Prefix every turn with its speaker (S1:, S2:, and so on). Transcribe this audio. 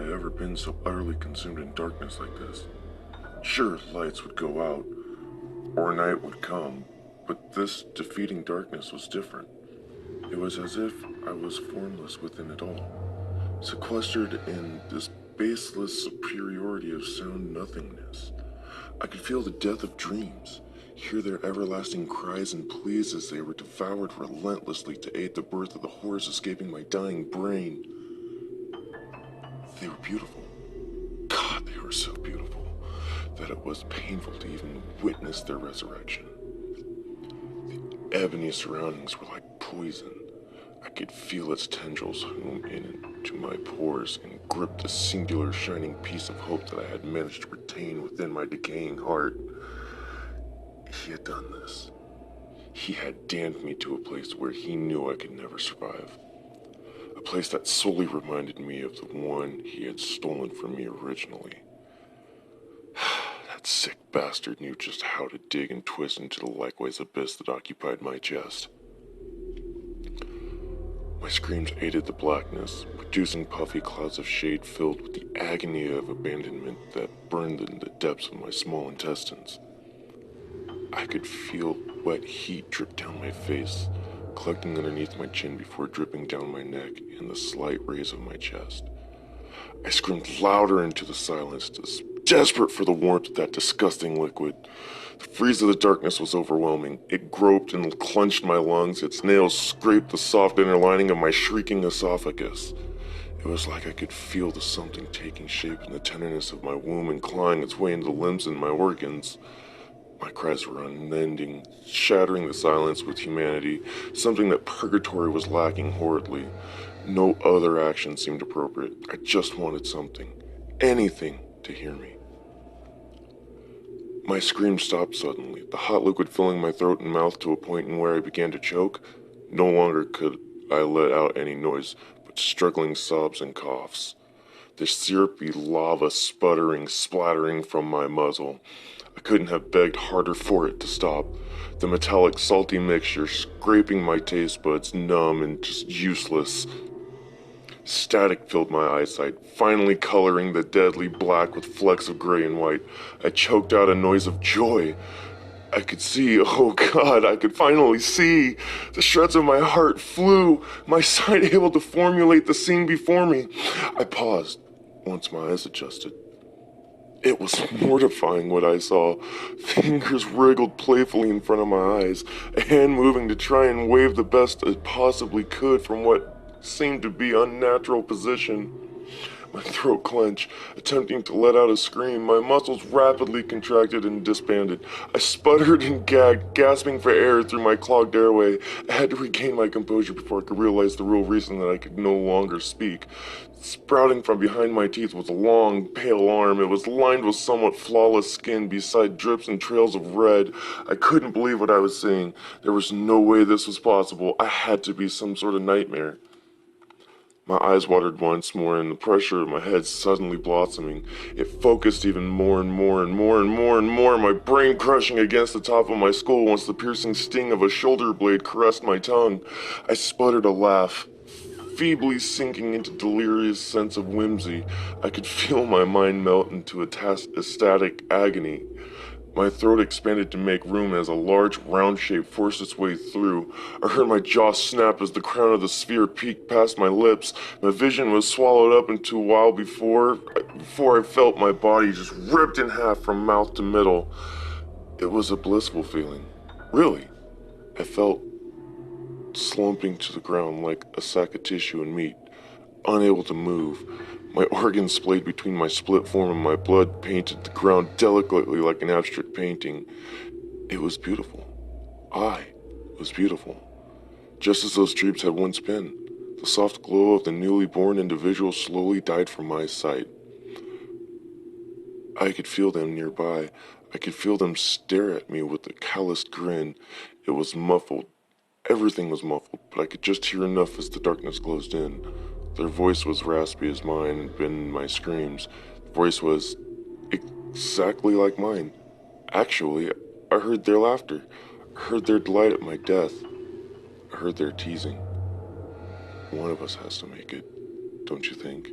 S1: I ever been so utterly consumed in darkness like this. Sure, lights would go out, or night would come, but this defeating darkness was different. It was as if I was formless within it all, sequestered in this baseless superiority of sound nothingness. I could feel the death of dreams, hear their everlasting cries and pleas as they were devoured relentlessly to aid the birth of the horrors escaping my dying brain. They were beautiful. God, they were so beautiful that it was painful to even witness their resurrection. The ebony surroundings were like poison. I could feel its tendrils home into my pores and grip the singular shining piece of hope that I had managed to retain within my decaying heart. He had done this. He had damned me to a place where he knew I could never survive. A place that solely reminded me of the one he had stolen from me originally. That sick bastard knew just how to dig and twist into the likewise abyss that occupied my chest. My screams aided the blackness, producing puffy clouds of shade filled with the agony of abandonment that burned in the depths of my small intestines. I could feel wet heat drip down my face, collecting underneath my chin before dripping down my neck and the slight raise of my chest. I screamed louder into the silence, desperate for the warmth of that disgusting liquid. The freeze of the darkness was overwhelming. It groped and clenched my lungs. Its nails scraped the soft inner lining of my shrieking esophagus. It was like I could feel the something taking shape in the tenderness of my womb and clawing its way into the limbs and my organs. My cries were unending, shattering the silence with humanity, something that purgatory was lacking horridly. No other action seemed appropriate. I just wanted something, anything, to hear me. My scream stopped suddenly, the hot liquid filling my throat and mouth to a point in where I began to choke. No longer could I let out any noise, but struggling sobs and coughs. The syrupy lava sputtering, splattering from my muzzle. I couldn't have begged harder for it to stop. The metallic, salty mixture scraping my taste buds, numb and just useless. Static filled my eyesight, finally coloring the deadly black with flecks of gray and white. I choked out a noise of joy. I could see, oh God, I could finally see. The shreds of my heart flew, my sight able to formulate the scene before me. I paused, once my eyes adjusted. It was mortifying what I saw. Fingers wriggled playfully in front of my eyes, a hand moving to try and wave the best it possibly could from what seemed to be unnatural position. My throat clenched, attempting to let out a scream. My muscles rapidly contracted and disbanded. I sputtered and gagged, gasping for air through my clogged airway. I had to regain my composure before I could realize the real reason that I could no longer speak. Sprouting from behind my teeth was a long, pale arm. It was lined with somewhat flawless skin beside drips and trails of red. I couldn't believe what I was seeing. There was no way this was possible. I had to be some sort of nightmare. My eyes watered once more, and the pressure of my head suddenly blossoming. It focused even more and more and more and more and more, my brain crushing against the top of my skull once the piercing sting of a shoulder blade caressed my tongue. I sputtered a laugh, feebly sinking into delirious sense of whimsy. I could feel my mind melt into ecstatic agony. My throat expanded to make room as a large round shape forced its way through. I heard my jaw snap as the crown of the sphere peeked past my lips. My vision was swallowed up into a while before I felt my body just ripped in half from mouth to middle. It was a blissful feeling. Really. I felt slumping to the ground like a sack of tissue and meat, unable to move. My organs splayed between my split form and my blood painted the ground delicately like an abstract painting. It was beautiful. I was beautiful. Just as those dreams had once been. The soft glow of the newly born individual slowly died from my sight. I could feel them nearby. I could feel them stare at me with a calloused grin. It was muffled. Everything was muffled, but I could just hear enough as the darkness closed in. Their voice was raspy as mine had been in my screams. The voice was exactly like mine. Actually, I heard their laughter. I heard their delight at my death. I heard their teasing. One of us has to make it, don't you think?